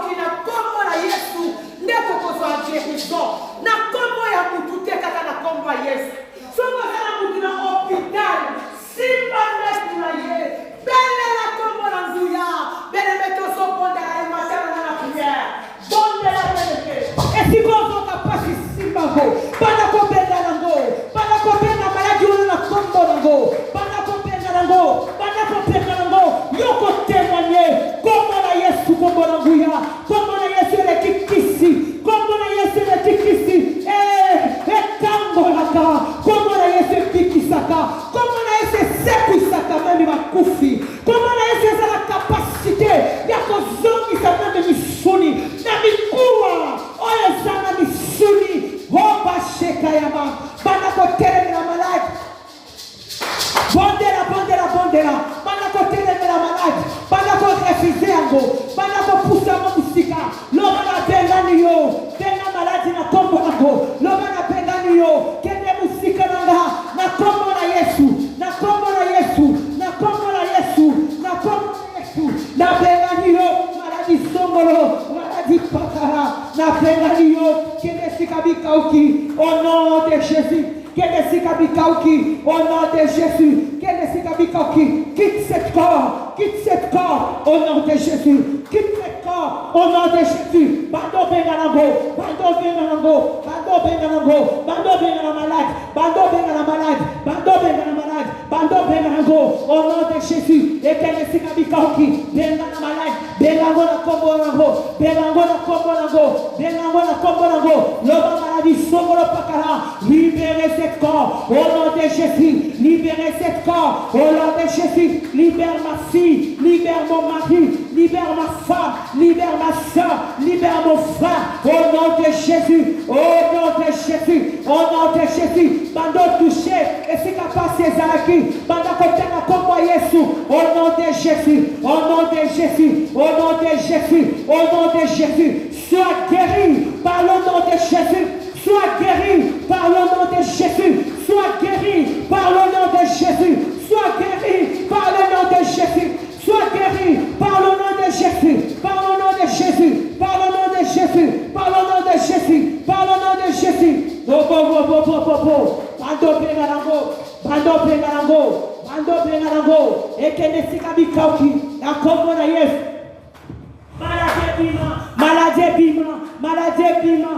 kombo na Yesu ndeko kozwa guérison na kombo ya mutu te kaka na kombo ya Yesu soko kana mutu na hôpital simba ndeku na ye belle la kombo na nzuya belle meto so bonda la matana na prière bonde la belle et si vous capable simba go bana ko benda nango bana ko benda maladie on na kombo nango bana ko benda nango yoko témoigner comment la Yesu kombo na nguya comment la Yesu le kikisi comment la Yesu le kikisi kango laka comment la Yesu kikisaka comment la Yesu sekusaka même makufi comment la Yesu a la capacité ya kozongisa même misuni na mikuwa oyo sana misuni hoba shekayama bana ko telemela malade bondela bana ko telemela malade bana ko refuser yango bana ko pousser mo musika loba na bengani yo benga malade na kombo yango loba na bengani yo kende musika nanga na kombo na Yesu na kombo na Yesu na kombo na Yesu na kombo na Yesu na bengani yo maladi songolo maladi pakara na bengani Sikabikaoki, au nom de Jésus. Kende Sikabikaoki, au nom de Jésus. Kende Sikabikaoki, quitte cette corps, au nom de Jésus. Quitte cette corps, au nom de Jésus. Bando Benganango, Bando Benganango, Bando Benganango, Bando Bengana malade, Bando Bengana malade, Bando Bengana malade, Bando Benganango, au nom de Jésus. Et Kende Sikabikaoki, Bengana malade, Bengango na Komborango, Bengango na Komborango, Bengango na Komborango, Loba maladie, Sogolo Pakara, libérez cette corps, au nom de Jésus, libérez cette corps, au nom de Jésus, libère ma fille, libère mon mari, libère ma femme, libère ma soeur, libère mon frère, au nom de Jésus, au nom de Jésus, au nom de Jésus, bando touché, et si capable c'est Zalaki, bando côté na combo Yesu, au nom de Jésus, au nom de Jésus, au nom de Jésus, au nom de Jésus, sois guéri par le nom de Jésus. Sois guéri par le nom de Jésus. Sois guéri par le nom de Jésus. Sois guéri par le nom de Jésus. Sois guéri par le nom de Jésus. Par le nom de Jésus. Par le nom de Jésus. Par le nom de Jésus. Par le nom de Jésus. Bando Benganango. Bando Benganango. Bando Benganango. Et Kende Sikabikaoki. La commune Yes. Maladie bima,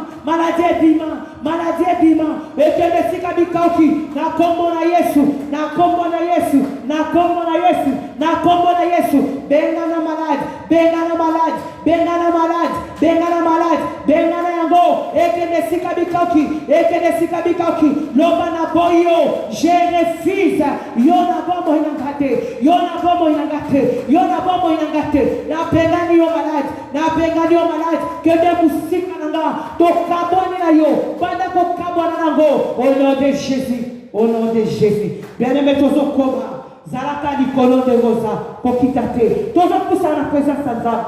maladie bima, ekende sikabikaoki, na kombo na Yesu, na kombo na Yesu, na kombo na Yesu, na kombo na Yesu, bengana malade, bengana malade, bengana malade, bengana malade, bengana yango, ekende sikabikaoki, loba na boyo, je refuse, yona bomo inangate, na pengani yo malade, que de musique nanga, to kaboni na yo, banda ko kabona nango, au nom de Jésus, au nom de Jésus. Bien-aimé tozo koma, zalaka di kolon de rosa, pour kitate, tozo poussa na présence de Dieu.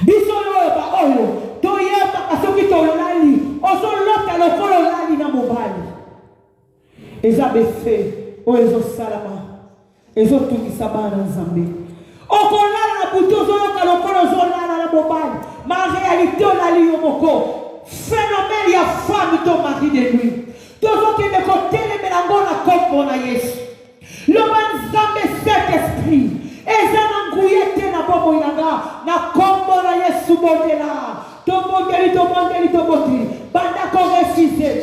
Biso yo ba oyo, to yeba asoki to lali, oso lota lo kolo lali na mobali. Ezabe fe, o ezo salama, ezo tuki sabana nzambe. Okolala na buto zoyoka lokolo zolala na mobali. Ma réalité on a li yomoko. Phénomène ya femme ton mari de lui. Tozo ke de côté le melango na kombo na Yesu. Le banzambe cet esprit. Ezana nguyete na bobo yanga na kombo na Yesu bondela. Tobondeli. Banda ko refuser.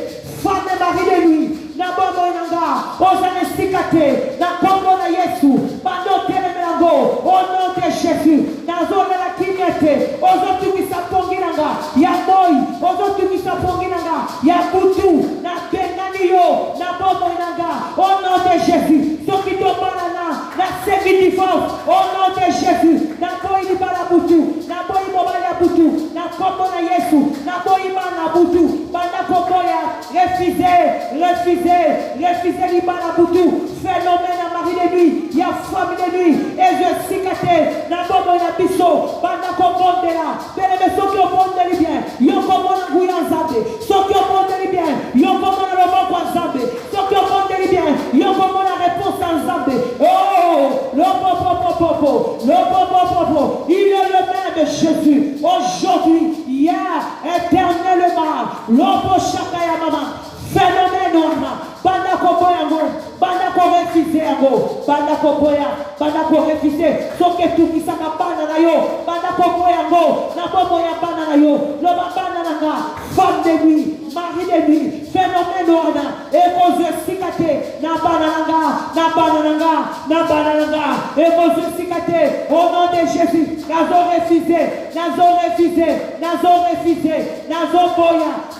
Femme mari de lui. Na bobo yanga. Ozane sikate na kombo na Yesu. Bando tele melango. Au nom de Jésus, dans la kinyete, aujourd'hui qui s'apongiranga, ya moi, aujourd'hui qui s'apongiranga, ya butu, na benganiyo, na bobo inanga, au nom de Jésus, ceux qui tombent na sévi divorce, au nom de Jésus, na boy ni bala butu, na boy mobile butu, na kombo na Yesu, na boy na butu, banda koboya, refuser ni bala butu, phénomène à mari de nuit, ya femme de nuit, et je sikate, na bobo na biso, banda kombonde la, belebe soki obonde bien, yo komona nguya nzambe, soki obonde bien, yo komona loboko nzambe, soki obonde bien, yo komona réponse nzambe. Oh, le popo, il est le même de Jésus, aujourd'hui, hier, éternellement, lobo shakaya mama, phénomène banda koboyango, banda ko refuser yango, banda ko refuser, soke tu kisaka bana na yo, banda koboyango, na bobo ya bana na yo, lo bana nanga, femme de nuit, mari de nuit, phénomène ona, et vos yeux sikate, na bana nanga, et vos yeux sikate, au nom de Jésus,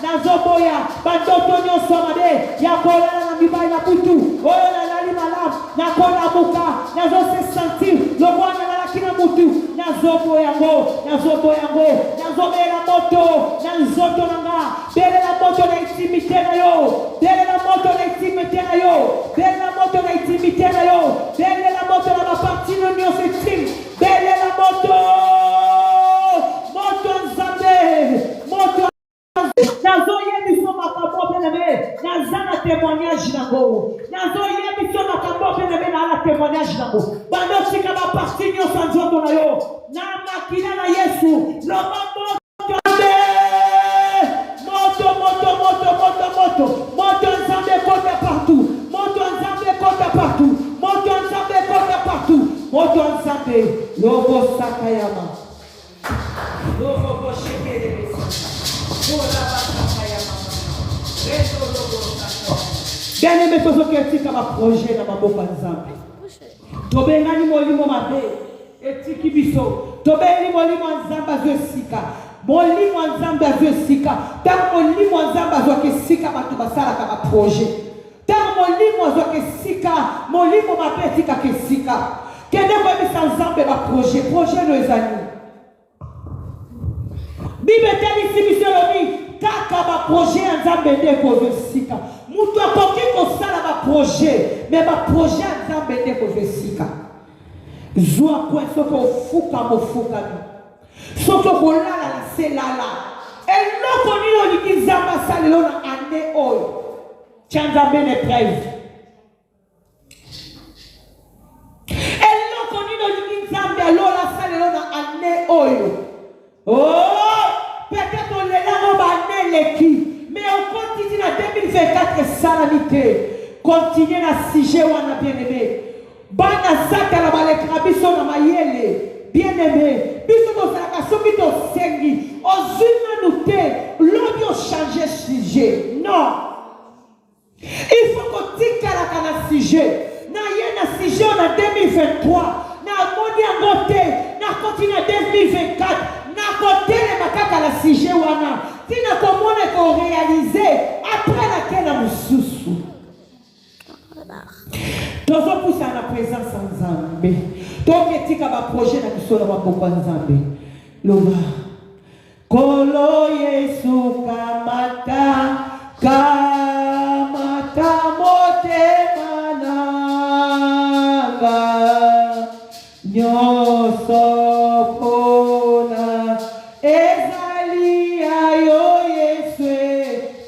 nazo boya, bando tonyo somade, ya kola na mibali na butu, oyo na lali malam, na kola muka, nazo se sentir, lo mwana na lakina mutu, nazo boyango, nazo bela moto, nazo tonanga, bela la moto na intimité na yo, bela la moto na intimité na yo, bela la moto na intimité na yo, bela la moto na partie de l'union intime, bela la moto nzambe, moto nazo yebi so makambo peneme, nazana témoignage nango, nazo yebi so makambo peneme na la témoignage nango, bando sika ba partie nyo sanjoto na yo, na makina na Yesu, lo mambo moto Bien-aimé, tout ce qui est comme un projet dans ma boca nzambe. Tobengani molimo mabe, etiki biso. Tobengani molimo nzambe azwesika. Molimo nzambe azwesika. Tant molimo nzambe azwesika batu basala kama projet. Tant molimo azwesika, molimo mabe etika kesika. Kende kwa bisa nzambe ba projet no ezali. Bible tell ici mission lobi kaka ba projet nzambe ndeko azwesika. Mutu akoki kosala ba projet, mais ba projet nzambe ndeko azwesika. Zwa kwa soko fuka mofuka ni. Soko kolala la selala. Eloko nino likizamba salelo na ane oyo. Chanzambe ne preuve. Eloko nino likizamba alola salelo na ane oyo. Oh, peut-être on est là on va l'équipe, mais on continue en 2024 salamité. Continuez à sujet ou à bien-aimé. Bana zaka la balekrabiso na mayele. Bien-aimé, biso to saka soki to sengi, ozuna nute, l'homme a changé sujet. Non. Il faut qu'on tika la kana sujet. Na yena sujet on a 2023. Na moni angote, na continue 2024. Na côté les makaka la sujet wana. Tina komone ko réaliser après laquelle on mususu. Tozo poussa na présence nzambe. Donc etika ba projet na biso na maboko nzambe. Loba. Kolo Yesu kamata motema nanga. Nyoso pona ezali ayo Yesu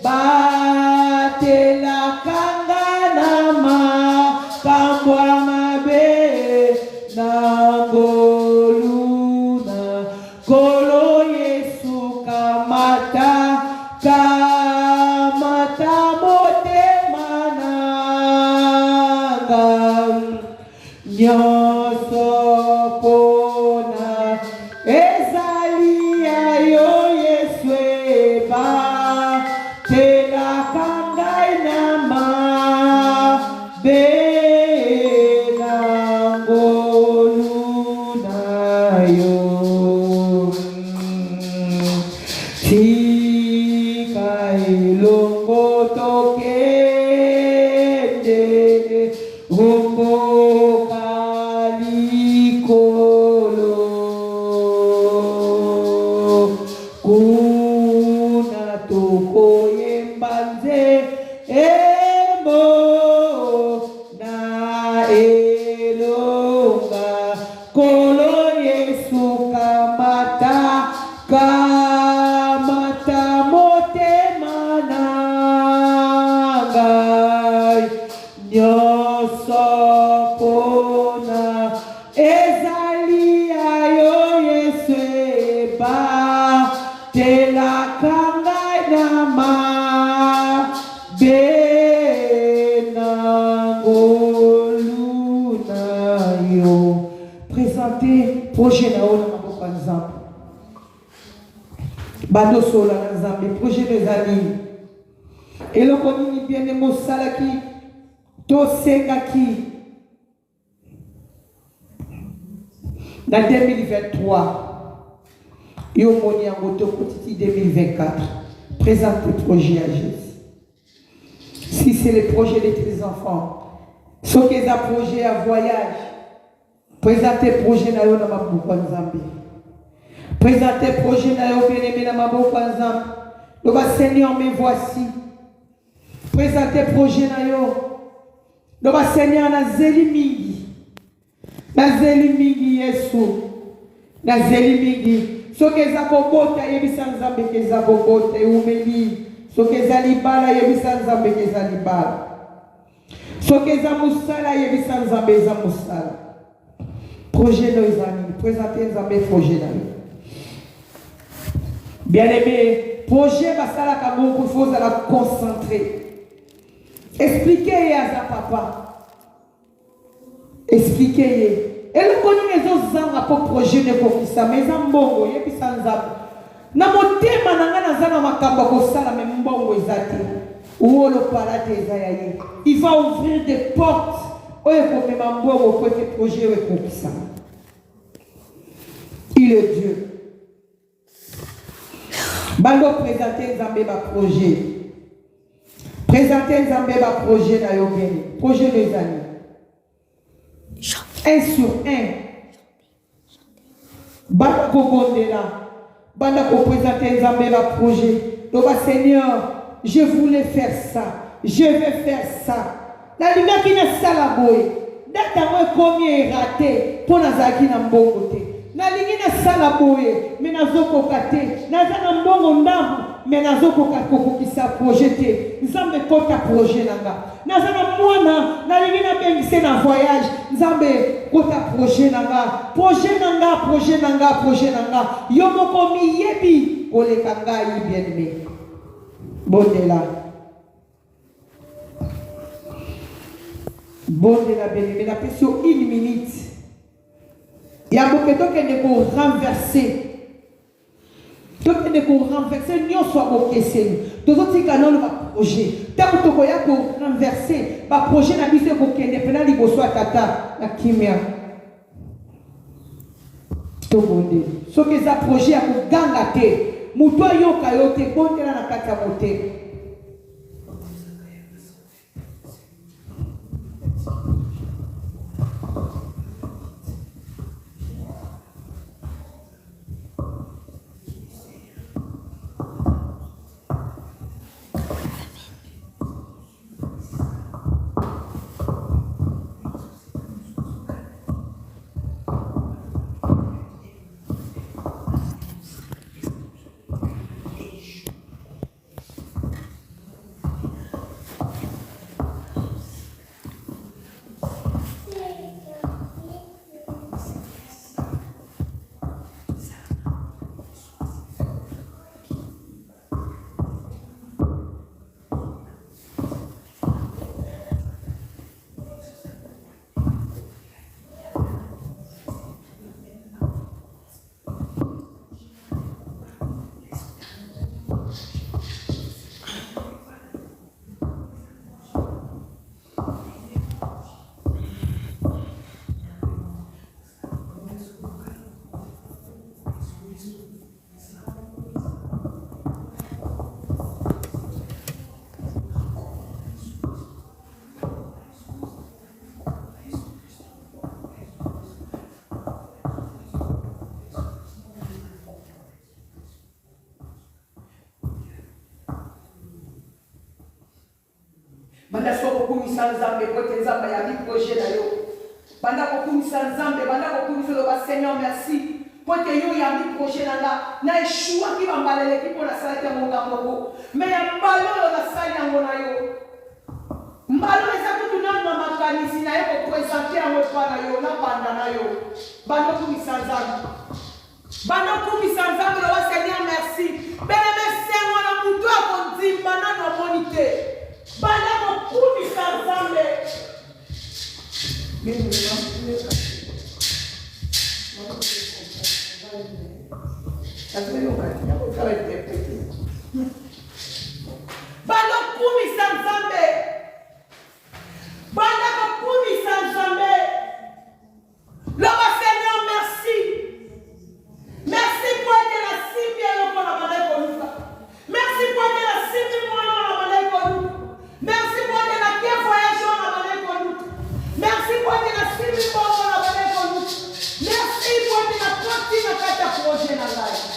batela kanga nama kambwa mabe nangoluna kolo Yesu kamata motema nanga nyoso pona ezali ayo Yesu batela kanga nama be projet na ona maboko nzambe bando sola na nzambe projet ezali eloko nini bien mosalaki to sengaki na 2023 yo moni yango to kotiti 2024 présente le projet à Jésus. Si c'est le projet de tes enfants, ce qui est un projet à voyage, présentez projet na yo na maboko nzambe. Présentez projet na yo bien-aimé na maboko nzambe. Le Seigneur me voici. Présentez projet na yo. Le Seigneur na zeli mingi. Na zeli mingi Yesu. Na zeli mingi. Ce qui est à kobota yebisa nzambe ke za kobota umeli. Ce qui est à libala yebisa nzambe ke za libala. Ce qui est à musala yebisa nzambe za musala. Projet nos amis, présentez nzambe projet na yo. Bien-aimé, projet basala kaboko il faut la concentrer. Expliquez à sa papa. Expliquez. Et le connaît les autres zanga pour projet ne pour ça mais zambongo yebi sanzabo. Na motema nanga na zana makamba ko sala me mbongo ezati. Il va ouvrir des portes. Il est Dieu. Bando présenter Nzambe ba projet. Présenter Nzambe ba projet na yobeni. Projet des années. 1 sur 1. Banda ko bondela. Banda ko présenter Nzambe ba projet. Donc Seigneur, je voulais faire ça. Je vais faire ça. La liga qui na sala boy. Data moi combien raté pour nazaki na mbongote. Na lingi na sala boye mais nazoko kate. Nazana mbongo ndambu mais nazoko kakokisa projeté. Nzambe kota projet nanga. Nazana mwana na lingi na bengise na voyage. Nzambe kota projet nanga. Projet nanga, projet nanga, projet nanga. Yomoko mi yebi olekanga yi bien-aimé. Bondela. Bondela bien-aimé. La question 1 minute. Il y a beaucoup de gens qui ont renversé. Donc, ils ont renversé. Nous sommes renversés. Tous les autres qui ont un projet. Tant que tu as renversé, le projet n'a pas été indépendant. Il faut soit tata, la kimia. Tout le monde. Ce que ce projet a pour gangater. Moutoua yo kayote, bonne la kata moté. Banda soko kumisa Nzambe kote Nzambe ya bi projet na yo. Banda ko kumisa Nzambe, banda ko kumisa lo ba Seigneur merci. Kote yo ya bi projet na eshua ki bambalele ki pona sala te monga moko. Mais ya mbalo na sala yango na yo. Mbalo eza kutuna na makanisi na yo ko présenter yango pa na yo na banda na yo. Banda kumisa Nzambe. Banda kumisa Nzambe lo ba Seigneur merci. Bele merci ngona mutu akondimba na no monite. Banda mokuni Nzambe. Banda kumisa Nzambe. Banda kumisa Nzambe. Loba Seigneur merci. Merci pour être la cible et le bon. Merci pour être la cible et le bon. Merci pour être la pierre voyage on a donné pour nous. Merci pour être la cible on a donné pour nous. Merci pour être la partie de notre projet dans la vie.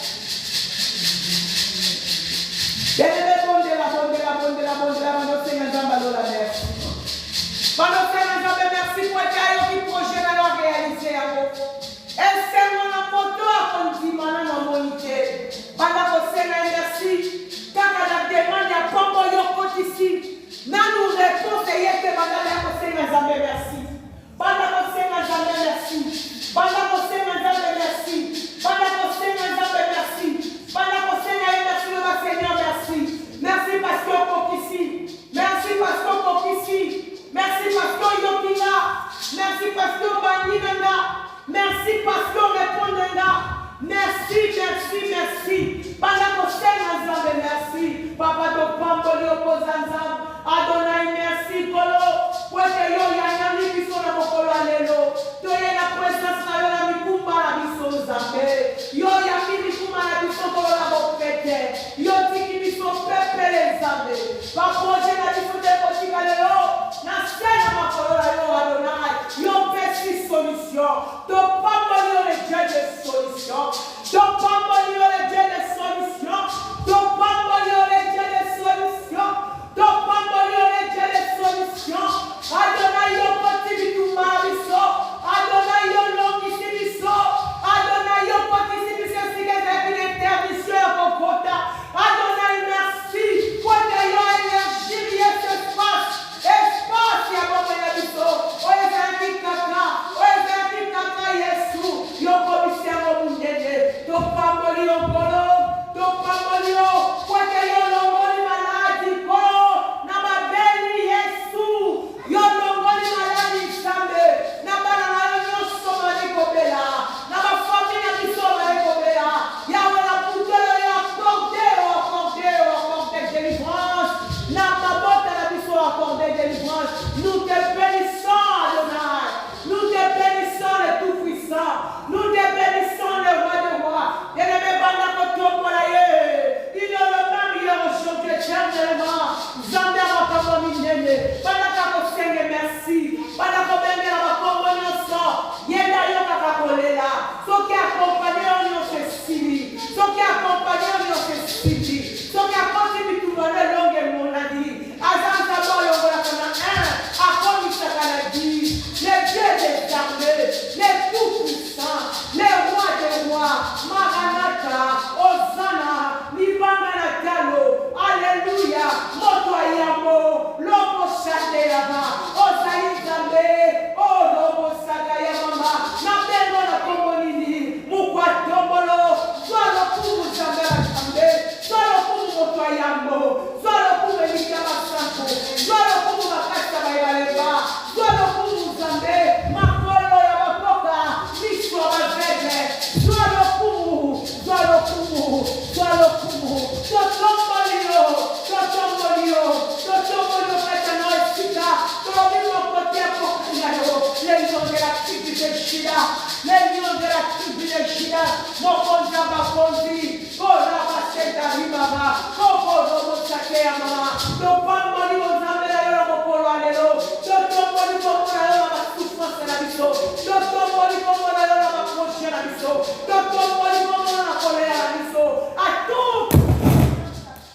de la tribu de Juda, mon conja bakondi, kora baseta rimama, koko robo sakea mama, topambo ni mozamela yoro mokolo alelo, totombo ni mokolo yoro masufasa na biso, totombo ni mokolo yoro makoche na biso, totombo ni mokolo na kolera na biso, à tout.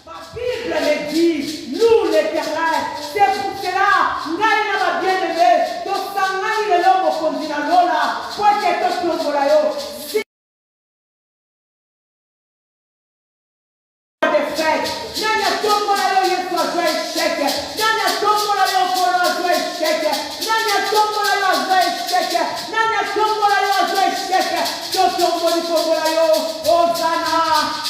Ma Bible me dit, nous l'Éternel, c'est pour cela, Ngai na bien-aimé, tosangani lelo mokonzi na lola, po ete totombola yo. Nanya tombola yo Yesu azwa esheke, nanya tombola yo Nkolo azwa esheke, nanya tombola yo azwa esheke, nanya tombola yo azwa esheke, totomboli kombola yo, Hosanna,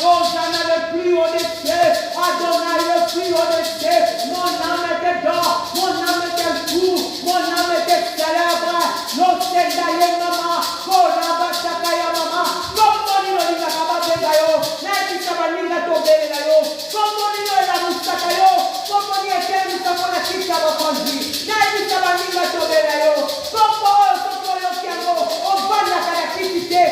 Hosanna le plus haut des cieux, Adonai le plus haut des cieux, mon âme est dedans, mon âme est debout, mon âme est célèbre, l'Osendaye mama, Koraba Sakaya mama, Komboni no linga kababega yo, Naki sabaninga tobela yo, Komboni no la musaka yo, Komboni etemi sakona kika bakonzi, Naki sabaninga tobela yo, Kombo soko yo kiango, Obanda karakitite,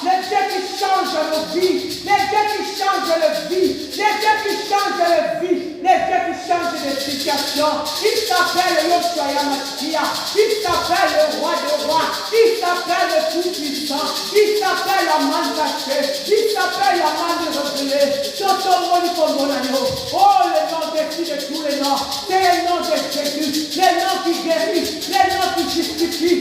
les dieux qui changent nos vies, les dieux qui changent nos vies, les dieux qui changent nos vies, les dieux qui changent les situations. Il s'appelle Yoshua Yamashia, il s'appelle le roi des rois, il s'appelle le tout-puissant, il s'appelle la main cachée, il s'appelle la main de revelée. Oh, le nom défi de tous les noms, c'est le nom de Jésus, le nom qui guérit, le nom qui justifie,